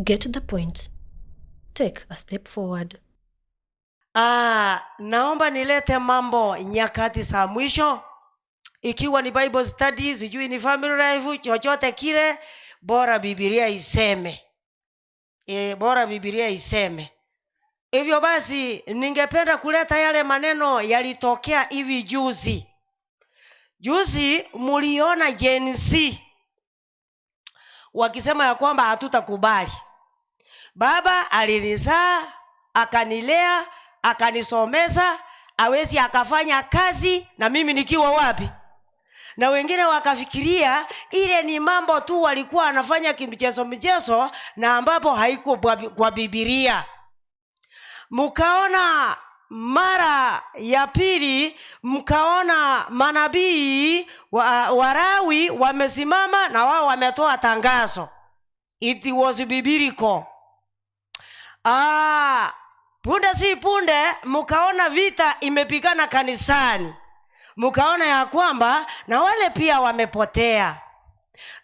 Get the point. Take a step forward. Naomba nilete mambo nyakati za mwisho. Ikiwa ni Bible studies, sijui ni family life, chochote kile, bora Biblia iseme. Bora Biblia iseme. Hivyo basi ningependa kuleta yale maneno yalitokea hivi juzi. Juzi muliona Gen Z wakisema ya kwamba hatutakubali. Baba alinizaa, akanilea, akanisomeza, hawezi akafanya kazi na mimi nikiwa wapi? Na wengine wakafikiria ile ni mambo tu walikuwa anafanya kimchezo na ambapo haiko kwa Biblia. Mkaona mara ya pili, mkaona manabii Warawi wamesimama na wao wametoa tangazo. It was biblical. Punde si punde mkaona vita imepigana kanisani. Mkaona ya kwamba na wale pia wamepotea.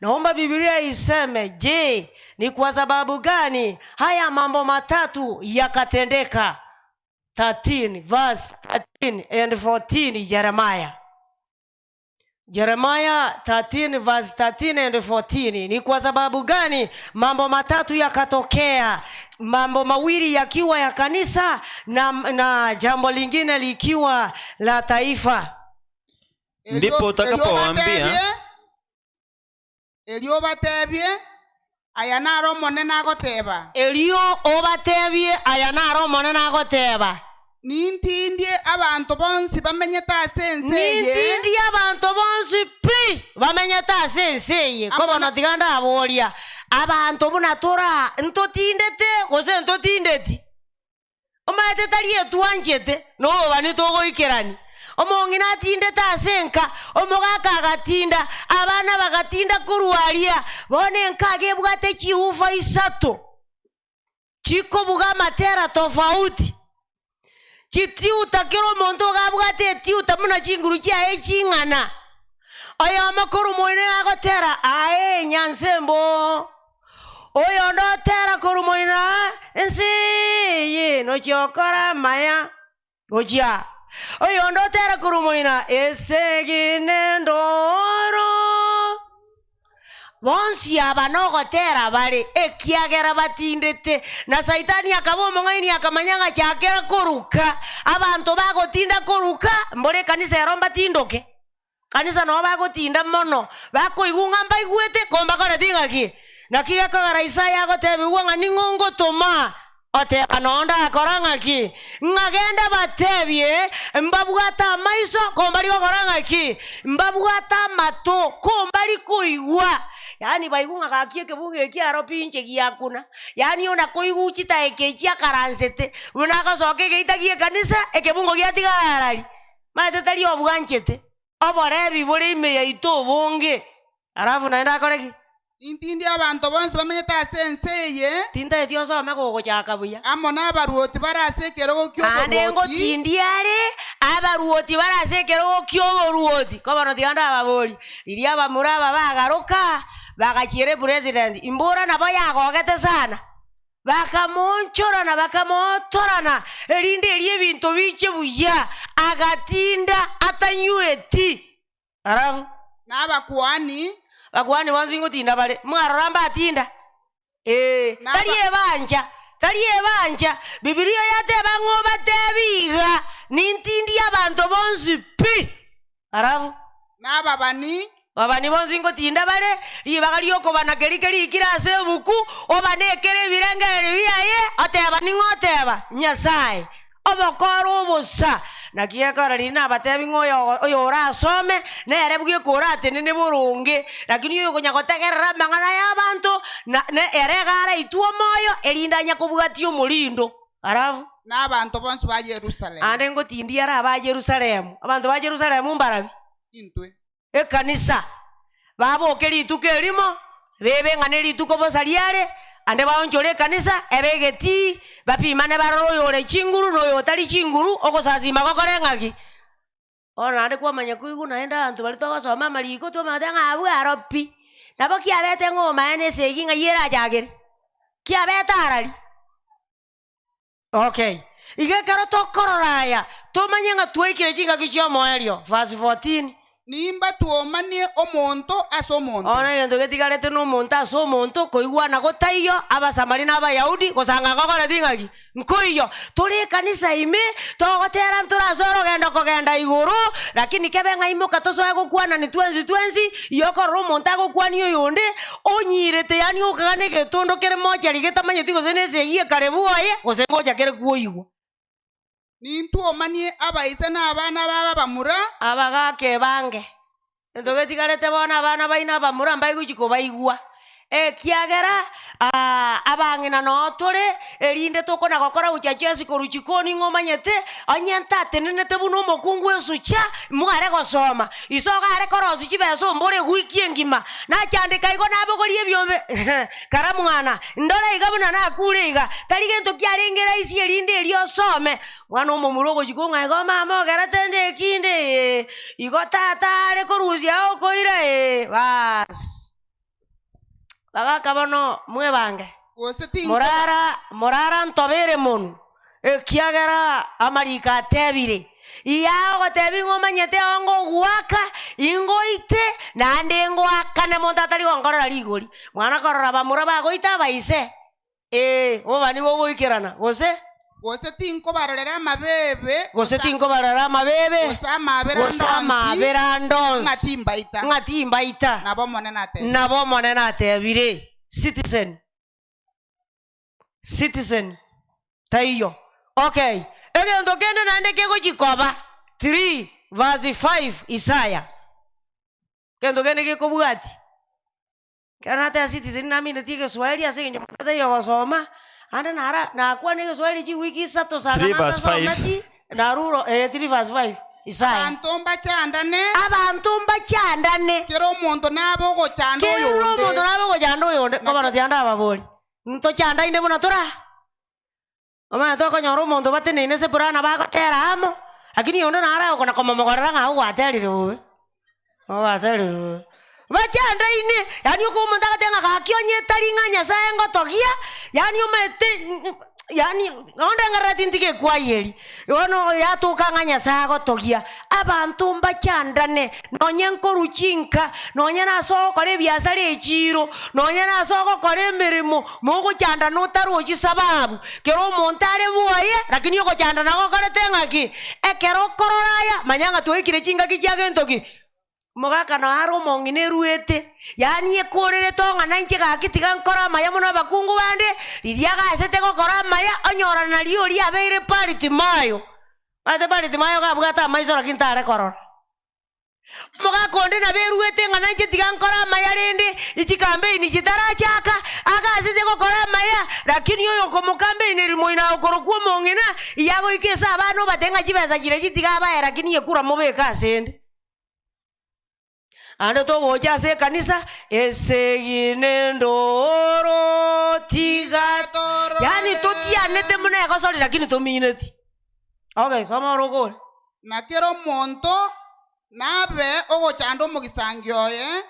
Naomba Biblia iseme, je, ni kwa sababu gani haya mambo matatu yakatendeka? 13 verse 13 and 14 Jeremiah 13 verse 13 and 14. Ni kwa sababu gani mambo matatu yakatokea? Mambo mawili yakiwa ya kanisa na jambo lingine likiwa la taifa. Ndipo utakapowaambia Elio batebye ayanaro monena agoteba. Elio obatebye ayanaro monena agoteba. Nintindie abantu bonsi bamenyeta asenseye. Nintindie abantu bonsi pi bamenyeta asenseye. Kobo natiganda aboria. Abantu bunatora ntotindete kose ntotindeti. Omaete taliye tuanjete no banitogo ikerani. Omongina atindete asenka, omogaka agatinda, abana bagatinda kurualia, bone nkage bugate chiufa isato. Chiko buga matera tofauti. Chitiuta kero monto ga bugate tiuta muna chinguru chia echingana. Oyo makuru moine agotera ae nyansembo. Oyo ndo tera kuru moina ensi ye no chokora maya gojia. Oyo ndo tera kurumoina esegine ndoro. Bonsi abanogo tera bali ekiagera batindete na saitani akabomo ngaini akamanyanga chakera kuruka. Abantu bagotinda kuruka mbole kanisa yaromba tindoke. Kanisa no bagotinda mono bako igungamba igwete komba kora tingaki. Nakiga kagara Isaya gotebi wanga ningongo toma. Ote anonda akoranga ki ngagenda batebye mbabwata maiso kombali bakoranga ki mbabwata mato kombali kuigwa. Yani baigunga gakie kebunge kiaro pinche giakuna. Yani ona koiguchita ekechia karansete unaka soke geitagie kanisa ekebungo giatigarari matetali obwanchete oborebi buri ime yaito bonge arafu naenda akoreki. Nintindie abantu bonsi bamenyeta asenseye. Tinta etioso amagogo chakabuya. Amona abaruoti barase kerogo kyoboruoti. Ande ngo tindiare abaruoti barase kerogo kyoboruoti. Koba no tianda ababoli. Iria bamuraba bagaruka bagachire president. Imbora nabo yagogete sana. Bakamonchorana bakamotorana. Erinde erie bintu biche buya agatinda atanyueti. Arafu N'abakwani bakwani wanzingo tinda bale mwaramba atinda taliye banja Biblia yate bangoba tebiga nintindi abantu bonsi pi arafu n'ababani bonzingo tinda bale libagali okobana kelikeli ikirase buku obanekere birengere biaye ateba ningoteba nyasaye obokoro obosa nakiekora lina abatebi ngoyo oyo orasome nere bwie korate nene burunge lakini yo konyagotegerera mangana y'abantu na eregara ituo moyo elindanya kubwatio mulindo arafu n'abantu bonsi ba Jerusalem. Ande ngo tindiara aba Jerusalem abantu ba Jerusalem mbarabi Intwe ekanisa babo keli tukelimo bebe nganeli tukobosaliare ande baonjole kanisa ebegeti bapimane baroro yore chinguru no yotali chinguru okosazima kokorengaki ona ande kwa manya kuigu naenda antu balitoka soma maliko to matanga abu aropi nabo kiabete ngoma ene segi ngayera jagere kia betarari. Okay. Igekero tokororaya tumanye nga twekire chinga kichio moerio verse 14. Nimba tuomanie omonto ase omonto. Ona yendo getigarete no monta so monto koigwana gotaiyo abasamari n'abayahudi gosanga gokora tingaki nkoiyo turi kanisa ime togotera nturazoro kogenda iguru lakini kebenga imoka tosoe gokwana ni 2020 yokoro monta gokwani oyonde onyirete yani okagane getondo kere moja ligetamanyeti gosenese iye karebu aye gosengoja kere kuoigwa. Nintuomanie abaise n'abana baba bamura abagake bange entogetigarete bona abana baina bamura mbaiguchiko baigwa kiagera abang'ina no tore erinde tokona gokora uchachesi koruchikoni ngomanyete anyenta tenenete buno mokungu esucha mware gosoma isoga are korosi chibeso mbore wiki ngima na chandika igo nabogorie byombe kara mwana ndore igabuna na kure iga tari gento kiarengera isi erinde eriosome mwana omomurogo chikonga igo mama garatende kinde igo tata are koruzia okoira bas bagaka bono mwe bange morara ntobere monu kiagera amarika tebire iya gotebi ngomanyete ongo gwaka ingoite nande ngwakane montatari ongorora ligori mwana korora bamura bagoita baise obani bogoikerana gose tinko barorera amabebe gosamabera ndons ngatimbaita nabo monene atebire citizen taiyo. Okay, egento kende nande kego chikoba 3 verse 5 Isaya kendo kende keko bugati kana ta citizen nami netige Swahili ase nyamata yo gosoma anda nara na kwa nego Swahili chi wiki sato sana 3 verse 5 naruro 3 verse 5 Isaya abantu mbachandane kero omonto nabo gochando yonde ngobano tianda ababoli nto chanda inde buna tora omana toko nyoro omonto batenene se purana bagotera amo lakini yonde nara okona komomogorera nga gwaterire bube owaterire bachanda ine yani uko omonto agatenga gakionye tari nganya sae ngotogia yani omete yani ngonde ngarati ntike kwayeli yono yatukanganya sago togia abantu mbachandane nonye nkoruchinka nonye naso kore biasara echiro nonye naso kore mirimo mogo chanda no tarochi sababu kero montare buaye lakini yoko chanda nago kore tengaki ekero kororaya manyanga toikire chinga kichage ntoki mogaka no haro mongine ruete yani ekorere tonga nanche gakitiga nkora maya muno bakungu bande lidiaga asete gokora maya onyora na liyo lia beire parity mayo ate parity mayo gabugata maisora kintare korora mogaka onde na beruete nga nanche tiga nkora maya rende ichi campaign chitarachaka aga asete gokora maya lakini yoyo komo campaign rimoina okorokuo mongina yago ikesa abano batenga chibesa chire chitiga bae lakini yekura mobeka sende ando to woja se kanisa esegine ndoro tigatoro yani totianete muna yakosori lakini tomineti. Okay, soma rogo na kero monto nabe ogochando mogisangioye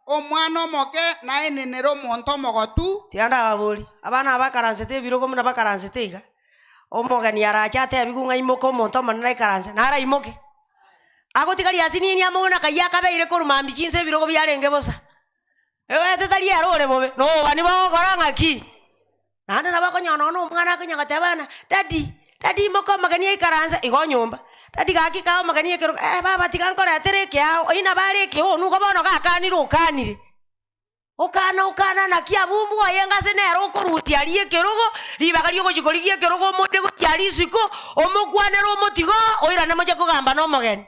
omwana omoke na enenero monto mogotu tianda aboli abana abakaransete birogo muna bakaransete iga omogani arachate abigunga imoko monto manana ikaranse nara imoke agotikari asini ni amona kayaka beire korumambi chinse birogo byarenge bosa ete tali arore bobe no bani bagokora ki nana nabakonyono no mwana akanyanga tabana dadi moko magani ikaranza igonyumba dadi gaki ka magani ekero baba tikankora tereke ao ina bareke onu gobono gakanire ukanire ukana na kia bumbu ayenga senero koruti ali ekerogo libagari ogojikori ekerogo mode gotiari siko omogwanero omotigo oira ne moje kugamba no mogeni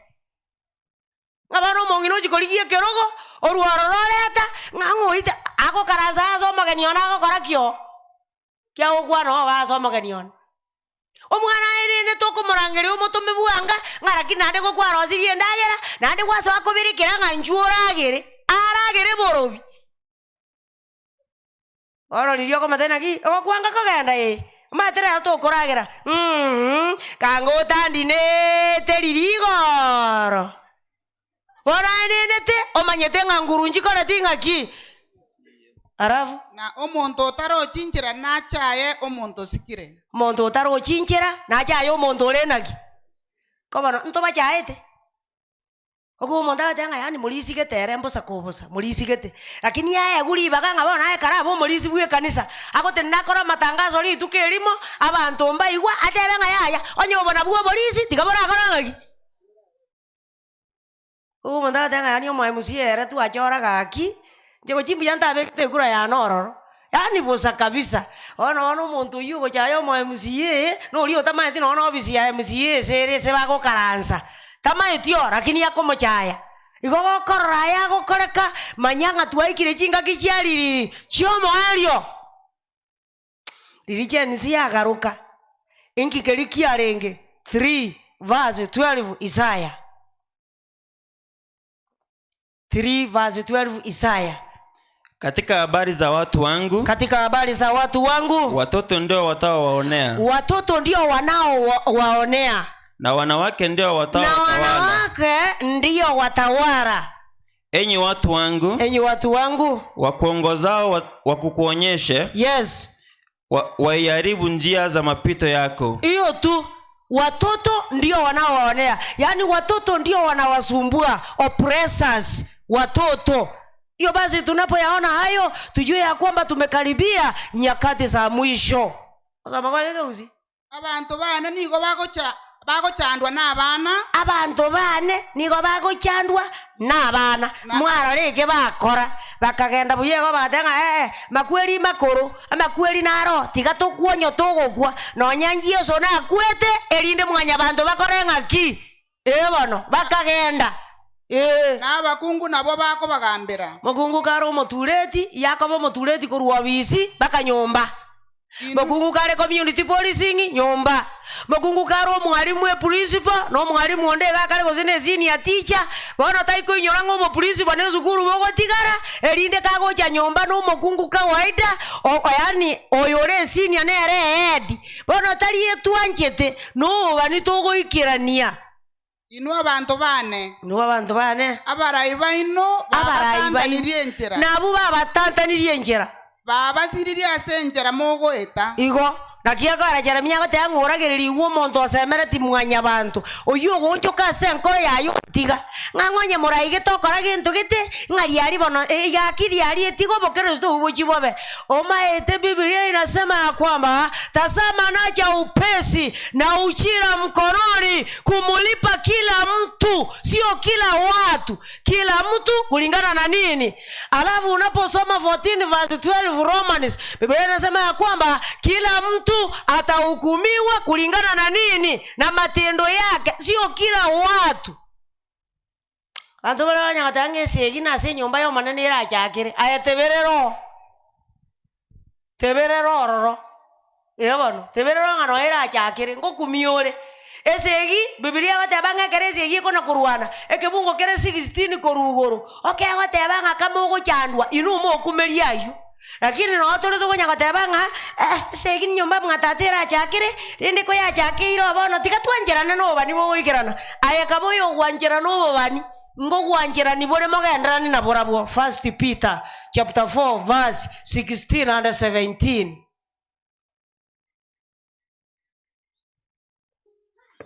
ngabano mongino jikoligie kerogo oruaro roreta ngangoita ako karaza so magani ona ako korakio kya ogwano ga so magani ona omwana ene toko morangere omotomme buanga ngaraki nande go kwaro sirie ndagera nande gwaso akobirikira nganjuoragere aragere borobi oro lirio ko matena ki okwanga kogenda matera to koragera kango tandine teririgoro ora enete omanyete ngangurunji kora tinga ki Arafu na omonto otarochinchera nachaye omonto osikire. omonto otarochinchera nachaye omonto orenaki kobono ntobachaete ogo omonto agotenga yani morisigete ere mbosa kobosa morisigete lakini yaye guribaga ng'a bono aye karabo omorisi bwa ekanisa agotenda nakora matangazo rituko erimo abanto mbaigwa atebe ng'a yaya onye obona bwa omorisi tiga borakora ng'aki ogo omonto agotenga yani omoemusi ere twachora gaki njegochimbuya ntabekete ekura ya nororo yani bosa kabisa ono omonto oyu ogochaya omoemusi nori otamaeti nono obisi ya MCA sere se bagokaransa tamaetio lakini yakomochaya igo gokorora yagokoreka manyang'a twaikire chingaki chiariri chiomoario riri chenisi yagaruka inkikeri kiarenge 3 verse 12 Isaya 3 verse 12 Isaya. Katika habari za watu wangu, katika habari za watu wangu, watoto ndio wataowaonea, watoto ndio wanaowaonea, na wanawake ndio wataowatawala, na wanawake ndio watawala. Enyi watu wangu, enyi watu wangu, wakuongozao wakukuonyeshe, yes, waiharibu njia za mapito yako. Hiyo tu, watoto ndio wanaowaonea, yani watoto ndio wanawasumbua, oppressors, watoto. Hiyo basi tunapoyaona hayo tujue ya kwamba tumekaribia nyakati za mwisho. Sasa magwege uzi abantu bane nigo bagochandwa n'abana, abantu bane nigo bagochandwa n'abana mwarareke bakora bakagenda buyego bagatenga makweli makoro amakweli naro tiga tokuonyo togokwa nonyanjio so nakwete erinde mwanya abantu bakore ng'aki bono bakagenda na bakungu nabo bako bagambira mukungu karo motureti yakobo motureti korwa bisi baka nyomba mukungu kare community policing nyomba mukungu karo mwalimu e principal no mwalimu onde gakare gozene senior teacher bono taiko inyorango mo principal ne zukuru bogo tigara erinde kago cha nyomba no mukungu kawaida yani oyore senior ne ere head bono tali yetu anchete no bani togo ikirania Inua bantu bane abarayi baino babatantaniriye enchera nabo babatantaniriye enchera babasiririe ase enchera mogoeta igo nakiagara Jeremia gote ngoragiriri wo monto asemereti mwanya bantu oyu ogonchoka ase nkoro yayo tiga ng'ang'onye morai getokora gintu gite ng'ari ari bono yakiri ari etigo bokristo ubochibobe omaete Biblia inasema ya kwamba tazama naja upesi na uchira mkononi kumulipa kila mtu, sio kila watu, kila mtu kulingana na nini. Alafu unaposoma 14 verse 12 Romans, Biblia inasema ya kwamba kila mtu atahukumiwa kulingana na nini, na matendo yake, sio kila watu. Bantu bale banyagatanga segi na se nyomba yo manene ira chakire ayateberero teberero bono teberero ngano ira chakire ngokumiore esegi Biblia batabanga kere segi kona kurwana ekebungo kere 16 korugoro okay batabanga kama ugo chandwa inu mo kumeria yu lakini no tole to gonya batabanga segi nyomba mwatatira chakire rinde ko ya chakiro bono tikatwanjerana no bani bo ikirana ayakaboyo gwanjera no bani ngogwanjera ni bore mogenderani na borabo. 1 Peter chapter 4 verse 16 and 17.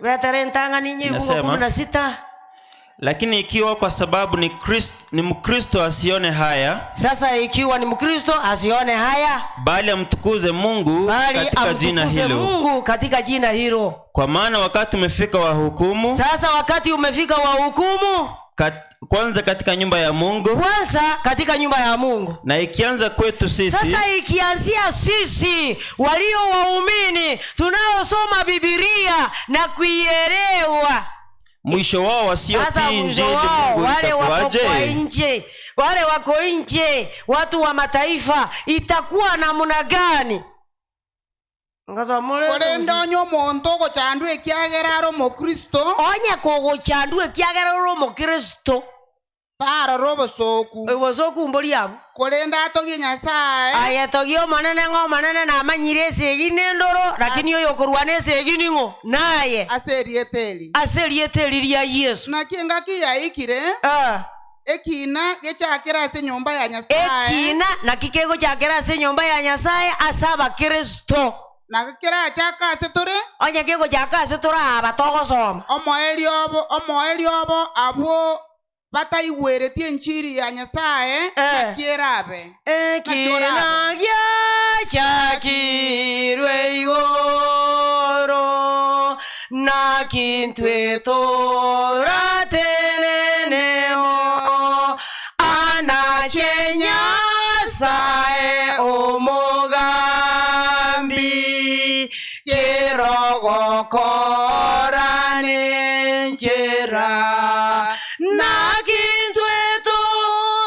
Veterentanga ninyi 16. Lakini ikiwa kwa sababu ni Mkristo asione haya, sasa ikiwa ni Mkristo asione haya, bali amtukuze Mungu katika jina hilo. Mungu katika jina hilo. Kwa maana wakati umefika wa hukumu. Sasa wakati umefika wa hukumu. Kwanza katika nyumba ya Mungu. Kwanza katika nyumba ya Mungu. Na ikianza kwetu sisi. Sasa ikianzia sisi walio waumini tunaosoma Biblia na kuielewa. Mwisho wao wasiotii Injili Mungu itakuwaje? Wale wako nje, watu wa mataifa, itakuwa namna gani? Kolenda onyo monto go chandwe kiageraro mo Kristo. Onya ko chandwe kiageraro mo Kristo. Taro robo soku. Ewo soku mboli abo. Kolenda atogi Nyasaye. Aya togio manene ngo manene na manyire segine ndoro lakini yo korwane segini ngo naye aserieteli ria Yesu. Na kienga kia ikire. ekina gechakera ase nyumba ya Nyasaye ekina nakikego chakera ase nyumba ya Nyasaye asaba Kristo nakakera achaka ase tore onye kego chaka ase turaba togosoma omoeli obo abo bataigweretie enchiri ya Nyasaye nakierabe ekina gyachakirwe igoro nakintwe torateneneho anachenyasae omogambi kerogokora nenchera nakintwe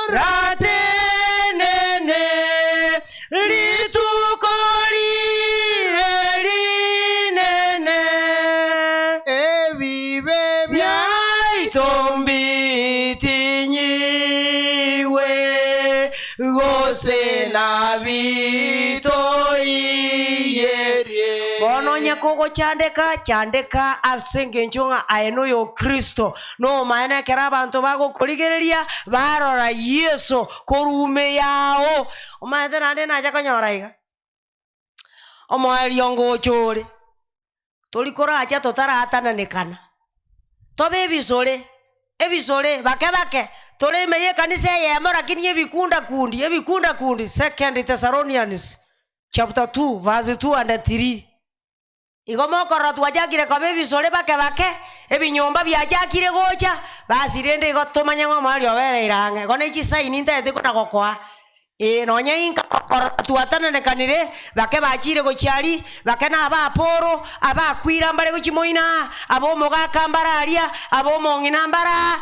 toratenene litukorire linene ebibe byaitombitinyiwe gosela bitoiyerie bononya kogo chandeka asenge nchonga aeno yo Kristo no maana kera abantu bago kurigereria barora Yesu korume yao omaete nande naja konyoraiga omoeliongo chore tolikora acha totaratananekana tobe ebisore bake tole meye kanisa yemo lakini ebikunda kundi 2 Thessalonians chapter 2 verse 2 and 3 igomokoro twajakire kobe ebisore bake ebinyomba byajakire gocha basirende igotomanya ng'omari obere irange gone chisaini ntete kuna gokoa nonye inka tuatananenkanire bake bachire gochari bake na abaporo abakwira mbare gochimoina abomogaka mbararia abomong'ina mbara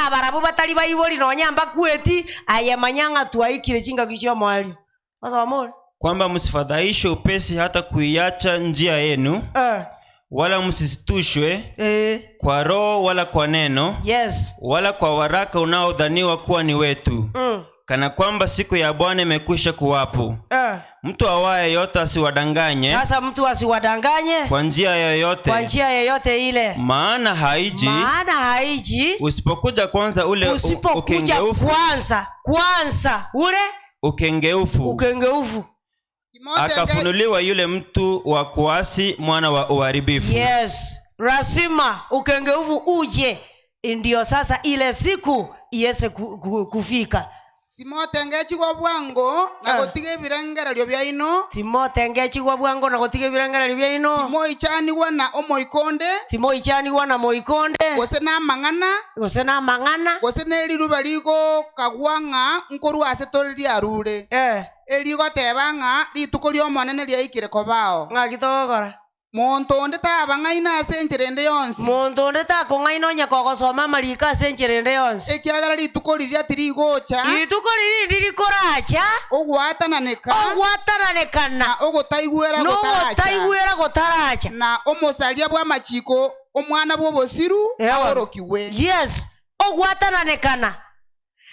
abarabu batari baibori nonya mbakweti ayamanyanga twaikire chinga kichio mwali asomole kwamba msifadhaishwe upesi hata kuiacha njia yenu wala msisitushwe kwa roho wala kwa neno wala kwa waraka unaodhaniwa kuwa ni wetu kana kwamba siku ya Bwana imekwisha kuwapo. Mtu awaye yote asiwadanganye. Sasa mtu asiwadanganye kwa njia yoyote ile. Maana haiji usipokuja kwanza ule ukengeufu. Kwanza ule ukengeufu. Akafunuliwa yule mtu wa kuasi, mwana wa uharibifu. Lazima ukengeufu uje ndio sasa ile siku iweze kufika. Timote ngechigwa bwango na gotige birengerero byaino. Timo ichaniwa na moikonde. Gose na mang'ana. Gose neliruba ligo kagwanga nkoru ase toriri arure. Eligo tebanga lituko lyo monene lyaikire kobao. Ng'agitogora. Monto ndeta bangaina asencherende yonsi. Monto ndeta kongaino nyakogosoma malika asencherende yonsi. Ekiagara lituko liria tirigocha. Lituko liri lirikoracha. Ogwatananekana. Ogotaigwera gotaracha. Na omosalia bwa machiko omwana bwobosiru ahorokiwe. Ogwatananekana.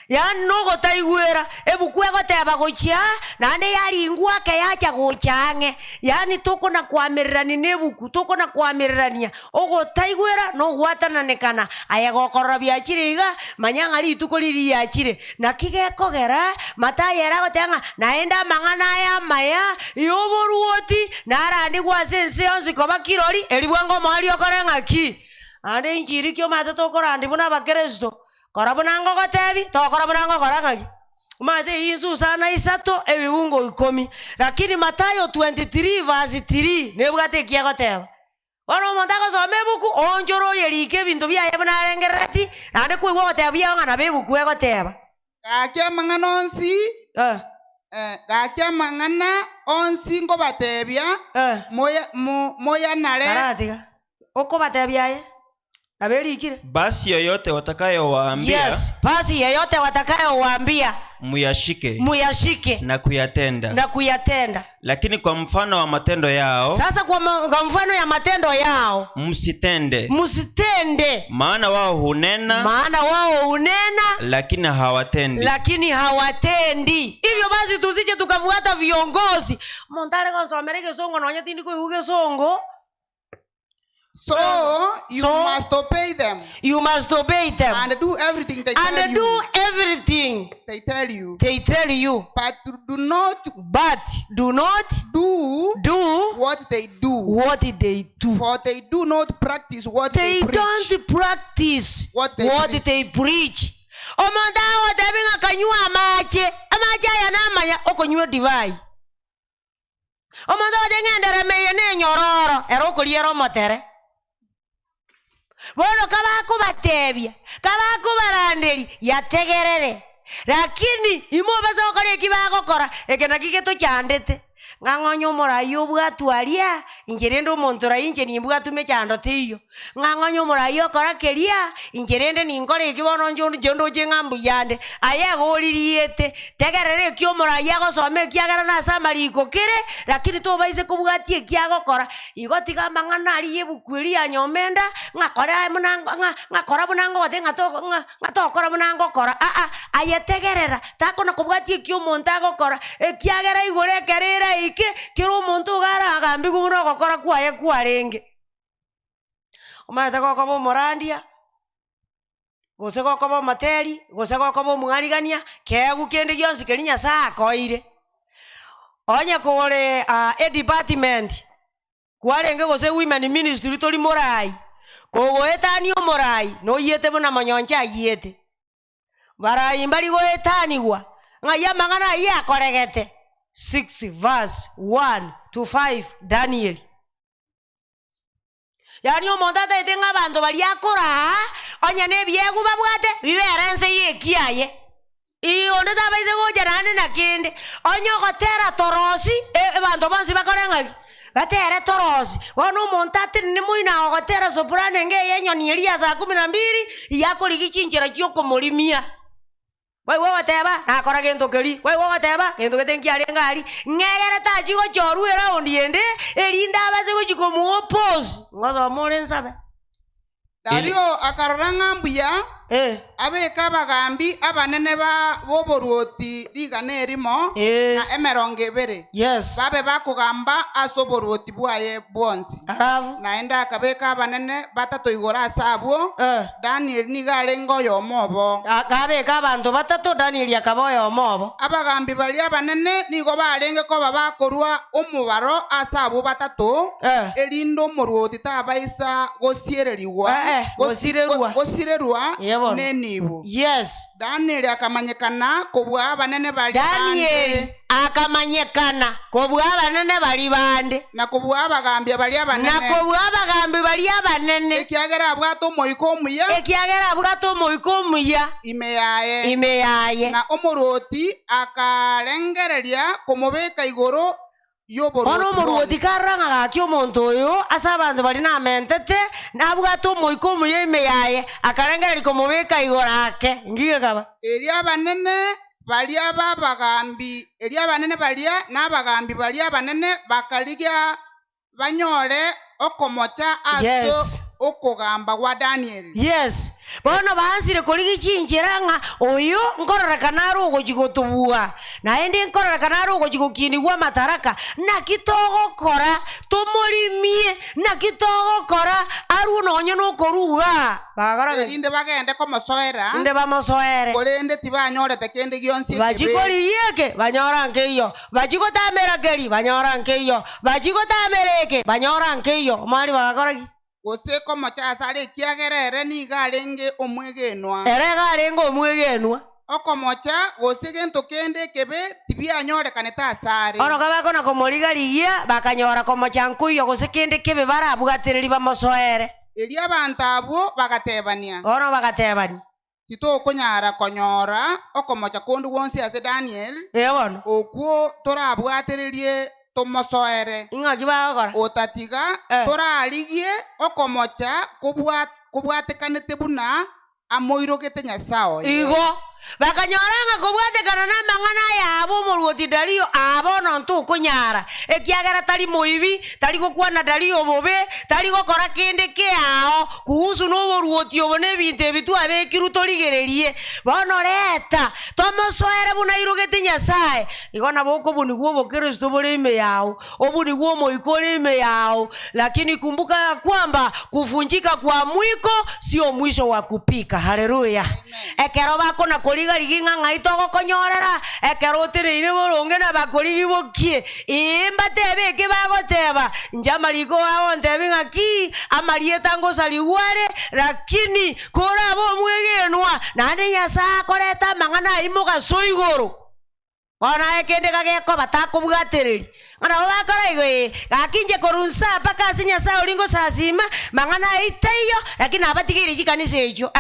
Yani nogo taigwera ebukwego teba gochia nande yali ngwake yacha gochange yani toko na kwamererani nebuku toko na kwamererania ogo taigwera no gwatananekana ayagokorra byachiriga manyanga lituko liri yachire na kigekogera matayera gotanga naenda mang'ana ya maya yoboruoti narandi gwasense yonsi koba kirori elibwango mali okorenga ki ande injiri kyo matato korandi buna bakristo korabunango gotebi tokorabunango korangaki umate Yesu sana isato ebibungo 10 lakini Mathayo 23 verse 3 nebwate kiagoteba wano montako somebuku onjoro yerike bintu byaye bunarengerati ande kwigwa gotebia ngana bebuku egoteba gakya mang'ana onsi ngo batebia moya nare karatiga oko batebia naberikire basi yoyote watakayowaambia basi yoyote watakayowaambia muyashike na kuyatenda lakini kwa mfano wa matendo yao sasa kwa mfano ya matendo yao msitende maana wao hunena lakini hawatendi hivyo basi tusije tukafuata viongozi montale konsomereke songo nonya tindi kuihuge songo So you must obey them. You must obey them. And do everything they tell you. And do everything they tell you. They tell you. But do not do what they do. What they do. For they do not practice what they preach. They don't practice what they preach. Omonda odebinga kanywa amache ya namanya okonywa divai. Omonda odengendere meye ne nyororo ero kuliero motere. Bono kabako batebya kabako barandeli yategerere lakini imobaza okore kibagokora ekena kiketo cyandete ngangonyo morayo bwatwalia ingerendo montora inje nimbwatu mechando tiyo ngangonyo morayo kora kelia ingerende ningore kibono njondo jengambu yande aye goliriete tegerere kyo morayo gosome kiagara na samariko kire lakini to baise kubwatie kiagokora igotiga mangana ali yebukwiri anyomenda ngakora munango ngakora munango watenga to kora munango kora ayetegerera takona kubwatie kyo montago kora ekiagara igore kerera ike kiro muntu gara agambi kumuro gokora kwaye kwarenge omata gokobo morandia gose gokobo materi gose gokobo mwarigania kegu kende yonsi kerinya saa koire onya kore a department kwarenge gose women ministry tori morai kogoetani omorai no yete bona manyonja yete barai mbali goetaniwa ngaya mangana ya koregete 6 verse 1 to 5 Daniel. Yani omonda tenga bantu bali akora onya ne biegu babwate biberense yekiaye onde tabaise gojarane nakende onyo gotera torosi bantu bansi bakorenga batere torosi wono montate ni muina gotera soprano nge yenyoni elia saa 12 yakori gichinjira cyoko molimia wai woga teba nakora gento keri wai woga teba gento getenki ali ngali ngegere tachigo choru era ondiende erinda abase gochiko mu oppose ngozo morensabe Dario akaranga mbuya abeka bagambi abanene ba boboruoti rigane erimo na emeronge bere babe bakugamba asoboruoti bwaye bonsi arafu naenda akabeka abanene batatu igora asabwo Daniel nigale ngoyo omobo akabeka abantu batatu Daniel yakaboyo omobo abagambi bali abanene nigo balenge ko babakorwa omubaro asabwo batatu elindo moruoti tabaisa gosiereriwa gosirerwa nenibu Daniel akamanyekana kobwa abanene bali Daniel akamanyekana kobwa abanene bali bande na kobwa abagambi bali abanene ekiagera bwato moiko muya imeyaye na omoroti akalengereria komobeka igoro ono moruoti karanga gakyo omonto oyo asa abanto bali na mentete nabwato moiko muya imeyaye akalengereri komobeka igoro ake ngige kaba elia banene balia babagambi elia banene balia nabagambi balia banene bakaligia banyole okomocha aso okogamba wa Daniel bono bansire koligi chinjeranga oyo nkorora kanaro ogojigotubua naende nkorora kanaro ogojigokiniwa mataraka nakitogo kora tomorimie nakitogo kora aruno onyo no koruga bagara inde bagende komosoera inde bamosoere kolende tibanyorete kende gionsi bajikori yeke banyora nkeyo bajikotamera keri banyora nkeyo bajikotamereke banyora nkeyo mari bagara gose komocha asare kiagerere nigalenge omwegenwa galengo omwegenwa okomocha gose gento kende kebe tibianyore kaneta asare ono kabako na komorigarigia bakanyora komocha nkuyo gose kende kebe barabwatereri bamosoere elia bantabwo bagatebania tito konyara konyora okomocha kondu wonsi ase Daniel bono okwo torabwatererie tomosoere ingaki bagokora otatiga torarigie okomocha kubwatekanete buna amoirogete nyasao igo bakanyoranga kobwatekana na mang'ana yabo moruoti Dario abo nonto kunyara ekiagera tari moibi tari gokwana Dario bobe tari gokora kende kiao kuhusu no ruoti obone binte bitu abekiru torigererie bono leta tomosoere buna irugete Nyasaye igona boko buni gwo Kristo bole ime yao obuni gwo moikole ime yao lakini kumbuka kwamba kuvunjika kwa mwiko sio mwisho wa kupika. Haleluya. Ekero bako na koliga liginga ngaitoko konyorera ekero tirire boronge na bakoligi bokie imba tebe ke bagoteba njama liko aho ndebinga ki amarieta ngosaliware lakini kora bo mwegenwa nane Nyasaye koreta mang'ana imoga soigoro ona ekende kageko batakubwatereri ngana bakora igo gakinje korunsa paka Nyasaye olingo sasima mang'ana iteyo lakini abatigire jikanisa ejo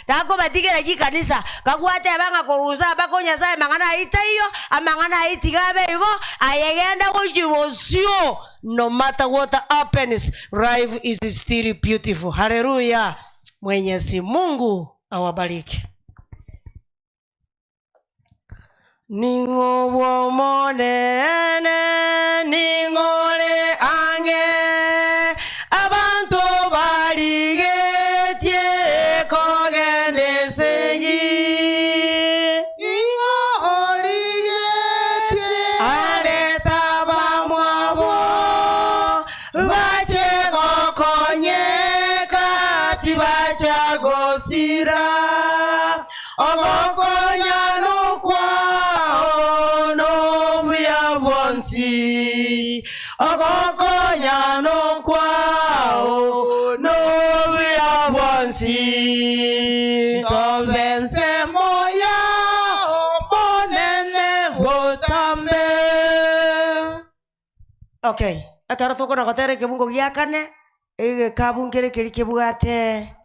tako batigire jikanisa kagwate abanga korunsa bako Nyasaye mang'ana iteyo amang'ana itigabe igo ayegenda kujibosio. No matter what happens, life is still beautiful. Hallelujah. Mwenyezi Mungu awabariki. Ningo monene ningole ange abantu baligetie kogende seyi ningo oligetie aleta bamwabo bache gokonyeka tibacha gosira ogokonya no kwao no bia bonsi ogokonya no kwao no bia bonsi to bense moya monene botambe. Okay, akara toko na kotere kebungo giakane ege kabungere keri kebugate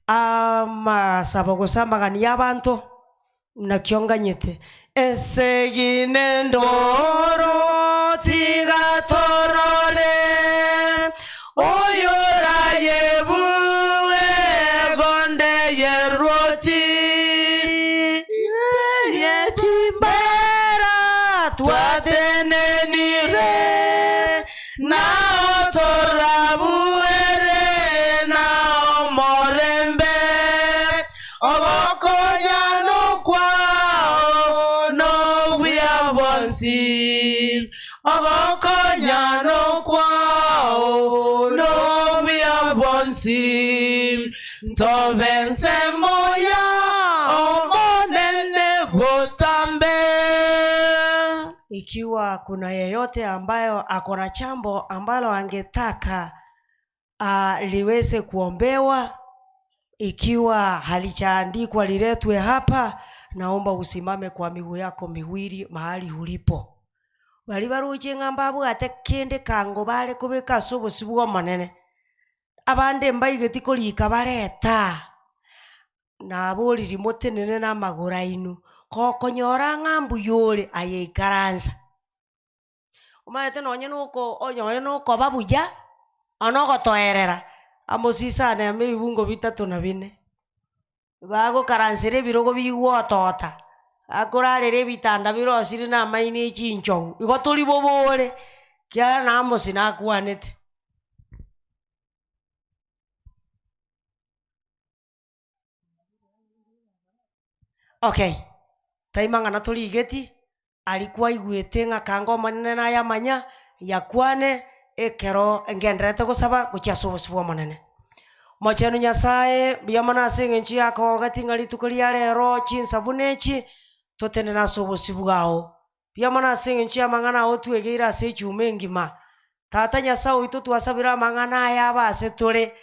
ama sabago samagani y'abantu nakyonganyete esegine ndoro tigatorore oyora yebuwe gonde yeroti yechimbera twatenenire na otorabuere na omorembe ogokonya no kwao no bia bonsi ogokonya no kwao no bia bonsi tobense moya omonene botambe. Ikiwa kuna yeyote ambayo akona chambo ambalo angetaka liweze kuombewa, ikiwa halichaandikwa liletwe hapa, naomba usimame kwa miguu yako miwili mahali ulipo. Bali baruche ngambabu ate kende kango bale kubeka sobosi bwo manene abande mbaigeti kolika bareta na boli rimote nene na magura inu kokonyora ngambu yole ayekaranza umayete nonye nuko babuja anoko toerera amosisa na mebungo bitatu na bine bago karansire birogo bigwotota akorarere bitanda birosiri na maini chincho igoturi bobore kya na amosina kwanete. Okay, taimanga na toligeti alikuwa igwete ngakango manene na ya manya yakwane ekero engendrete gusaba guchasobosibwa manene mochenu Nyasaye biyamana asenge nchi yako gatingali tukulia lero chinsabunechi totene na sobosibwao biyamana asenge nchi amangana otwegeira ase chume ngima tata Nyasaye oito twasabira amangana aya base tole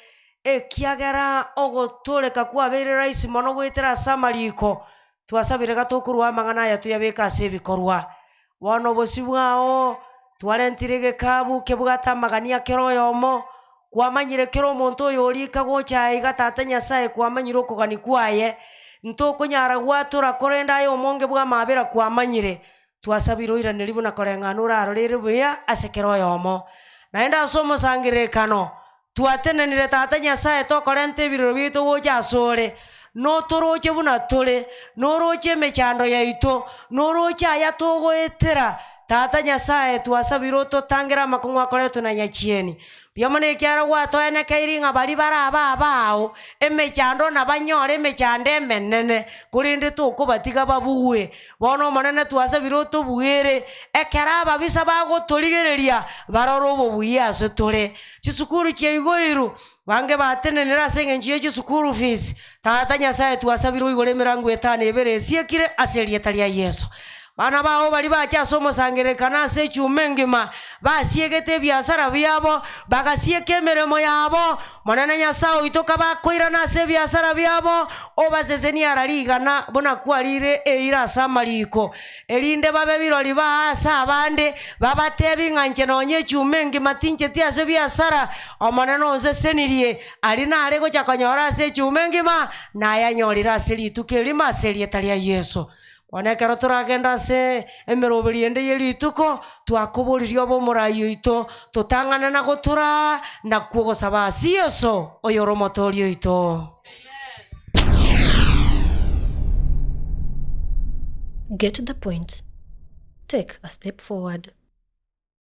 ekiagera ogotoleka kwabere rais mono gwetera samariko twasabire gatokurwa amangana aya tuyabeka ase bikorwa wono bosibwao twarentirege kabu kebugata magania kero yomo kwamanyire kero monto yorika gocha igatata Nyasaye kwamanyire okogani kwaye ntoko nyara gwatura korenda yo monge bwa mabera kwamanyire twasabiro irane libu na korengano raro rere buya asekero yomo naenda somo sangire kano twatenenire tata Nyasaye to korente biriro bitu gocha sore notoroche buna tore noroche emechando yaito noroche aya togoetera tata nyasaye twasabire totangera amakong'u akoretwo na nyachieni biamana ekiara gwatoenekeiri ng'a bari baraba abao emechando nabanyore emechando emenene korende tokobatiga babue bono omonene twasabire otobwere ekera ababisa bagotorigereria barora obobuya ase tore chisukuru chia igoiru bange batenenera ase eng'encho ya chisukuru fees tata nyasaye twasabire oigore emirango 5 ebere esiekire ase erieta ria Yesu bana bao bari bacha ase omosangerekano ase echuma engima basiegete ebiasara biabo bagasieka emeremo yabo monene nyasaye oito kabakoirana ase ebiasara biabo obasesenia ararigana bona kwarire eira ase amariko erinde babe birori baase abande babatebi ng'anche nonye echuma engima tincheti ase biasara omonene osesenirie ari nare gocha konyora ase echuma engima nayanyorire ase rituko erimo ase erieta ria Yesu onekero turagenda ase emeroberi ende ye rituko twakoboririe obomorai oito totang'ana na gotura nakwo gosaba ase Yesu oyoro omotori oito. Get the point. Take a step forward.